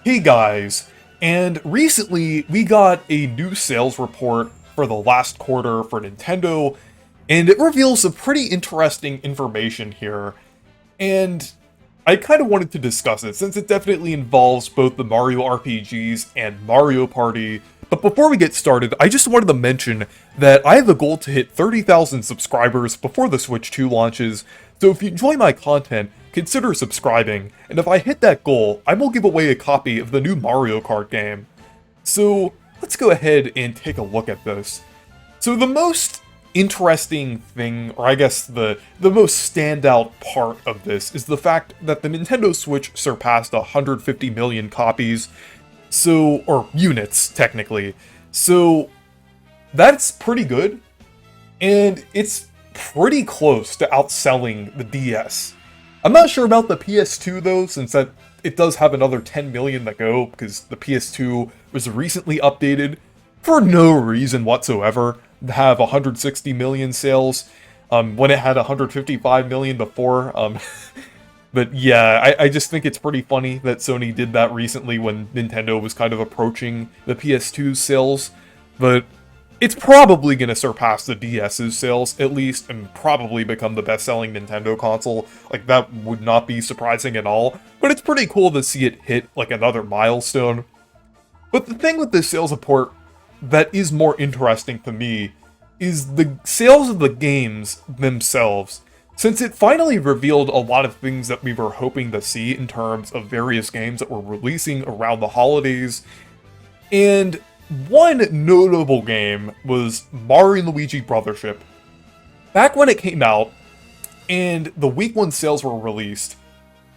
Hey guys, and recently we got a new sales report for the last quarter for Nintendo, and it reveals some pretty interesting information here. And I kind of wanted to discuss it since it definitely involves both the Mario RPGs and Mario Party. But before we get started, I just wanted to mention that I have a goal to hit 30,000 subscribers before the Switch 2 launches, so if you enjoy my content, consider subscribing, and if I hit that goal, I will give away a copy of the new Mario Kart game. So let's go ahead and take a look at this. So the most interesting thing, or I guess the most standout part of this, is the fact that the Nintendo Switch surpassed 150 million copies, or units, technically. So that's pretty good, and it's pretty close to outselling the DS. I'm not sure about the PS2 though, since it does have another 10 million to go, because the PS2 was recently updated for no reason whatsoever to have 160 million sales, when it had 155 million before. But yeah, I just think it's pretty funny that Sony did that recently when Nintendo was kind of approaching the PS2's sales, but it's probably going to surpass the DS's sales, at least, and probably become the best-selling Nintendo console. Like, that would not be surprising at all, but it's pretty cool to see it hit, like, another milestone. But the thing with this sales report that is more interesting to me is the sales of the games themselves, since it finally revealed a lot of things that we were hoping to see in terms of various games that were releasing around the holidays. And one notable game was Mario and Luigi Brothership. Back when it came out, and the week 1 sales were released,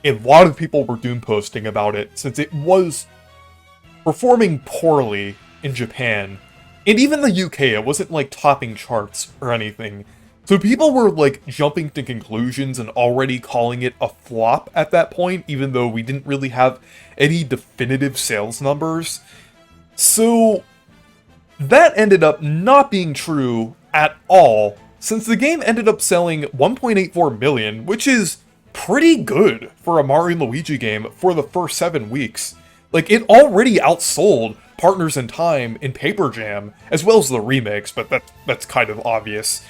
a lot of people were doom posting about it, since it was performing poorly in Japan. And even the UK, it wasn't like topping charts or anything. So people were like jumping to conclusions and already calling it a flop at that point, even though we didn't really have any definitive sales numbers. So that ended up not being true at all, since the game ended up selling 1.84 million, which is pretty good for a Mario and Luigi game for the first 7 weeks. Like, it already outsold Partners in Time and Paper Jam, as well as the remakes, but that's kind of obvious.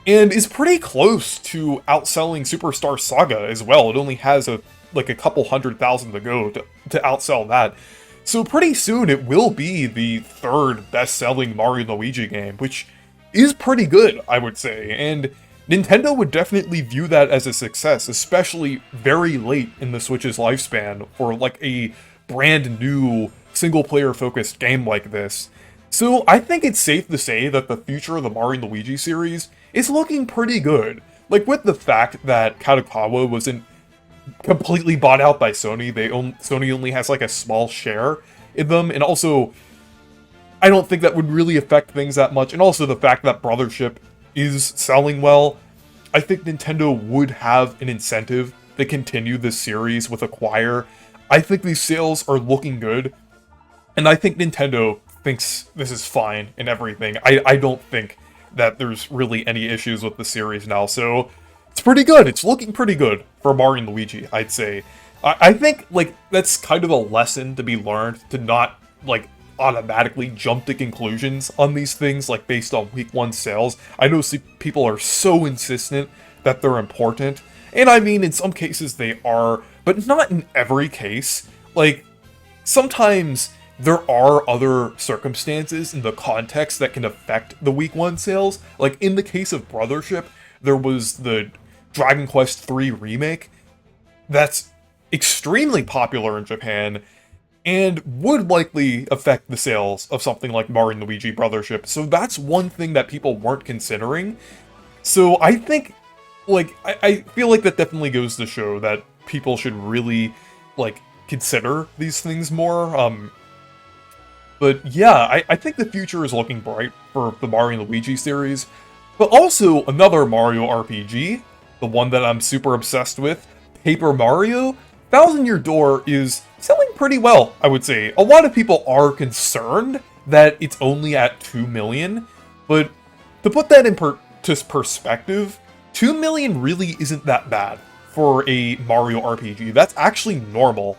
And is pretty close to outselling Superstar Saga as well. It only has a couple 100,000 to go to outsell that. So pretty soon it will be the 3rd best-selling Mario & Luigi game, which is pretty good, I would say, and Nintendo would definitely view that as a success, especially very late in the Switch's lifespan for like a brand new single-player focused game like this. So I think it's safe to say that the future of the Mario & Luigi series is looking pretty good. Like, with the fact that Kadokawa wasn't completely bought out by Sony. Sony only has like a small share in them, and also I don't think that would really affect things that much. And also the fact that Brothership is selling well, I think Nintendo would have an incentive to continue this series with Acquire. I think these sales are looking good, and I think Nintendo thinks this is fine and everything. I don't think that there's really any issues with the series now, so it's pretty good. It's looking pretty good for Mario and Luigi, I'd say. I think, like, that's kind of a lesson to be learned, to not, like, automatically jump to conclusions on these things, like, based on week 1 sales. I know people are so insistent that they're important, and I mean, in some cases they are, but not in every case. Like, sometimes there are other circumstances in the context that can affect the week 1 sales. Like, in the case of Brothership, there was the Dragon Quest III Remake that's extremely popular in Japan and would likely affect the sales of something like Mario & Luigi Brothership. So that's one thing that people weren't considering. So I think, like, I feel like that definitely goes to show that people should really, like, consider these things more. But yeah, I think the future is looking bright for the Mario & Luigi series. But also, another Mario RPG, the one that I'm super obsessed with, Paper Mario, Thousand Year Door is selling pretty well, I would say. A lot of people are concerned that it's only at 2 million, but to put that in perspective, 2 million really isn't that bad for a Mario RPG. That's actually normal.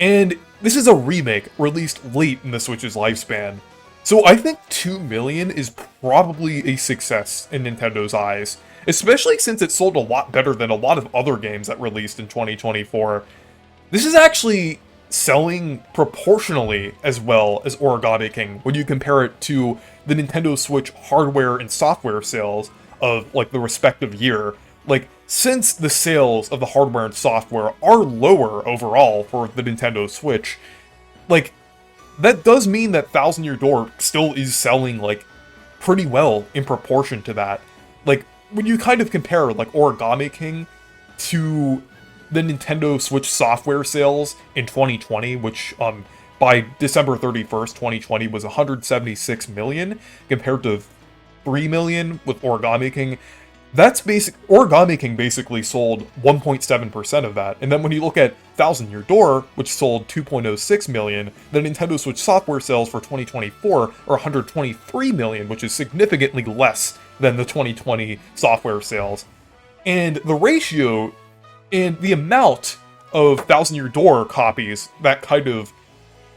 And this is a remake released late in the Switch's lifespan. So I think 2 million is probably a success in Nintendo's eyes, especially since it sold a lot better than a lot of other games that released in 2024. This is actually selling proportionally as well as Origami King when you compare it to the Nintendo Switch hardware and software sales of, like, the respective year. Like, since the sales of the hardware and software are lower overall for the Nintendo Switch, like, that does mean that Thousand Year Door still is selling, like, pretty well in proportion to that. Like, when you kind of compare, like, Origami King to the Nintendo Switch software sales in 2020, which, by December 31st, 2020 was 176 million, compared to 3 million with Origami King. That's Origami King basically sold 1.7% of that. And then when you look at Thousand Year Door, which sold 2.06 million, the Nintendo Switch software sales for 2024 are 123 million, which is significantly less than the 2020 software sales. And the ratio and the amount of Thousand Year Door copies that kind of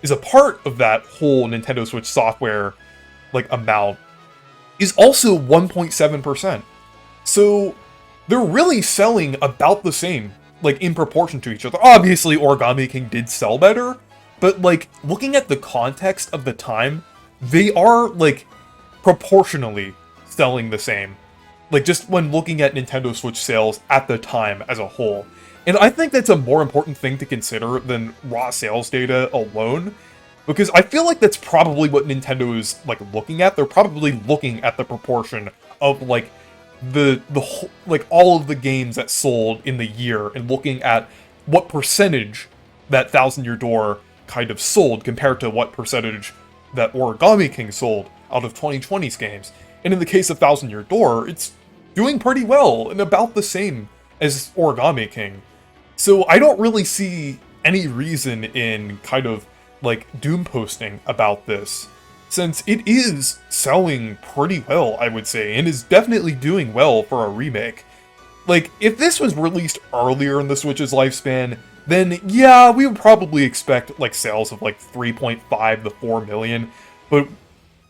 is a part of that whole Nintendo Switch software, like, amount is also 1.7%. So they're really selling about the same, like, in proportion to each other. Obviously, Origami King did sell better, but, like, looking at the context of the time, they are, like, proportionally selling the same. Like, just when looking at Nintendo Switch sales at the time as a whole. And I think that's a more important thing to consider than raw sales data alone, because I feel like that's probably what Nintendo is, like, looking at. They're probably looking at the proportion of, like, the whole, like, all of the games that sold in the year, and looking at what percentage that Thousand Year Door kind of sold compared to what percentage that Origami King sold out of 2020's games. And in the case of Thousand Year Door, it's doing pretty well and about the same as Origami King. So I don't really see any reason in kind of, like, doom posting about this, since it is selling pretty well, I would say, and is definitely doing well for a remake. Like, if this was released earlier in the Switch's lifespan, then yeah, we would probably expect, like, sales of, like, 3.5 to 4 million, but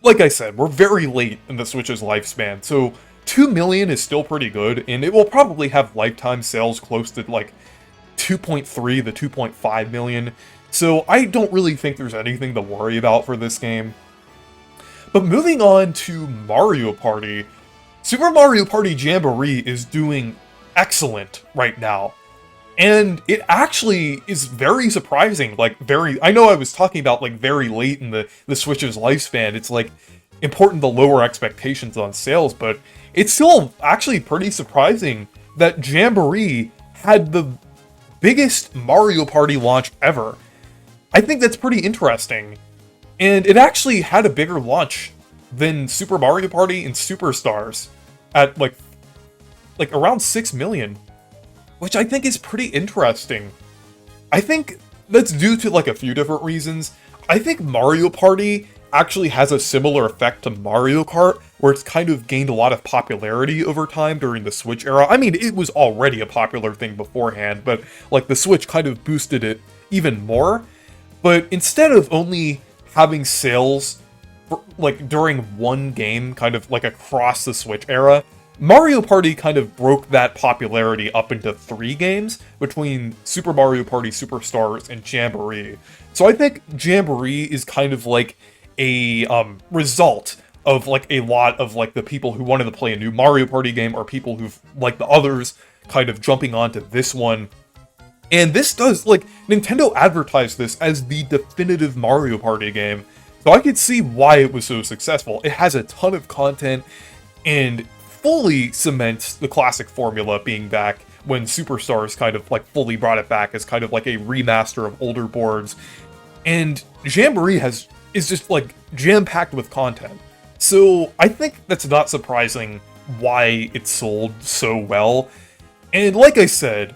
like I said, we're very late in the Switch's lifespan, so 2 million is still pretty good, and it will probably have lifetime sales close to, like, 2.3 to 2.5 million, so I don't really think there's anything to worry about for this game. But moving on to Mario Party, Super Mario Party Jamboree is doing excellent right now. And it actually is very surprising, like, I know I was talking about, like, very late in the Switch's lifespan, it's, like, important to lower expectations on sales, but it's still actually pretty surprising that Jamboree had the biggest Mario Party launch ever. I think that's pretty interesting. And it actually had a bigger launch than Super Mario Party and Superstars at, like around 6 million, which I think is pretty interesting. I think that's due to, like, a few different reasons. I think Mario Party actually has a similar effect to Mario Kart, where it's kind of gained a lot of popularity over time during the Switch era. I mean, it was already a popular thing beforehand, but, like, the Switch kind of boosted it even more. But instead of only having sales for, like, during one game, kind of like across the Switch era, Mario Party kind of broke that popularity up into 3 games between Super Mario Party Superstars and Jamboree. So I think Jamboree is kind of like a result of, like, a lot of, like, the people who wanted to play a new Mario Party game, or people who've, like the others, kind of jumping onto this one. And this does, like, Nintendo advertised this as the definitive Mario Party game, so I could see why it was so successful. It has a ton of content, and fully cements the classic formula being back when Superstars kind of, like, fully brought it back as kind of like a remaster of older boards. And Jamboree is just, like, jam-packed with content. So I think that's not surprising why it sold so well. And like I said,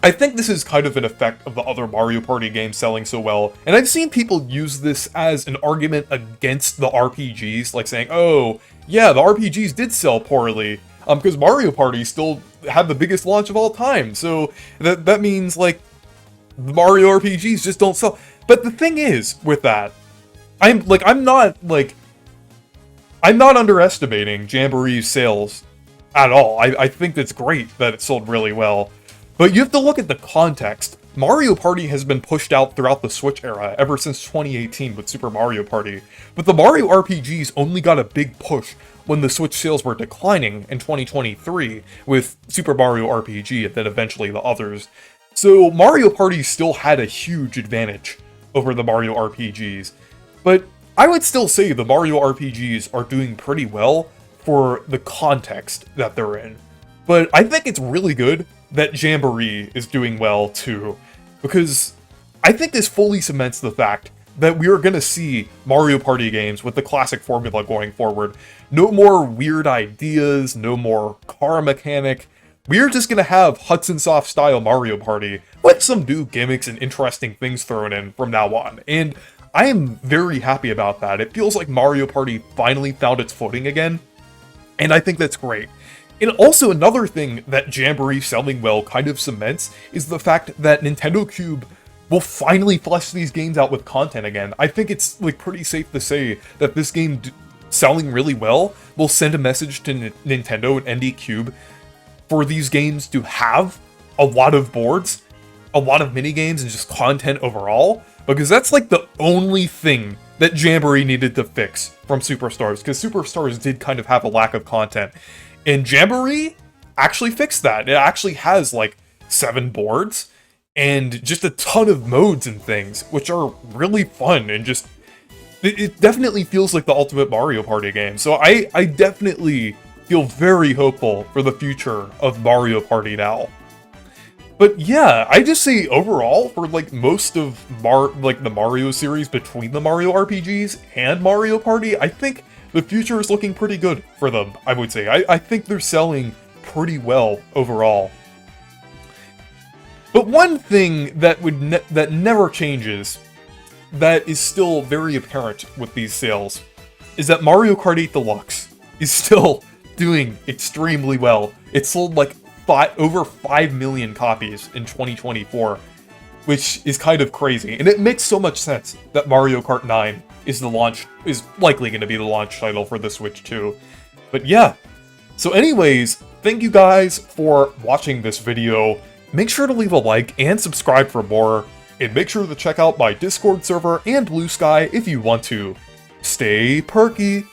I think this is kind of an effect of the other Mario Party games selling so well, and I've seen people use this as an argument against the RPGs, like saying, oh, yeah, the RPGs did sell poorly, because Mario Party still had the biggest launch of all time, so that means, like, the Mario RPGs just don't sell. But the thing is, with that, I'm not underestimating Jamboree's sales at all. I think that's great that it sold really well. But you have to look at the context. Mario Party has been pushed out throughout the Switch era ever since 2018 with Super Mario Party. But the Mario RPGs only got a big push when the Switch sales were declining in 2023 with Super Mario RPG and then eventually the others. So Mario Party still had a huge advantage over the Mario RPGs. But I would still say the Mario RPGs are doing pretty well for the context that they're in. But I think it's really good that Jamboree is doing well too, because I think this fully cements the fact that we are going to see Mario Party games with the classic formula going forward. No more weird ideas, no more car mechanic. We're just going to have Hudson Soft style Mario Party with some new gimmicks and interesting things thrown in from now on. And I am very happy about that. It feels like Mario Party finally found its footing again, and I think that's great. And also another thing that Jamboree selling well kind of cements is the fact that Nintendo Cube will finally flesh these games out with content again. I think it's like pretty safe to say that this game selling really well will send a message to Nintendo and ND Cube for these games to have a lot of boards, a lot of minigames, and just content overall, because that's like the only thing that Jamboree needed to fix from Superstars, because Superstars did kind of have a lack of content. And Jamboree actually fixed that. It actually has like 7 boards and just a ton of modes and things, which are really fun and just... It definitely feels like the ultimate Mario Party game. So I definitely feel very hopeful for the future of Mario Party now. But yeah, I just say overall, for like most of the Mario series between the Mario RPGs and Mario Party, I think the future is looking pretty good for them, I would say. I think they're selling pretty well overall. But one thing that that never changes, that is still very apparent with these sales, is that Mario Kart 8 Deluxe is still doing extremely well. It sold like over 5 million copies in 2024, which is kind of crazy. And it makes so much sense that Mario Kart 9 is likely going to be the launch title for the Switch too. But yeah, so anyways, thank you guys for watching this video. Make sure to leave a like and subscribe for more, and make sure to check out my Discord server and Blue Sky if you want to. Stay perky!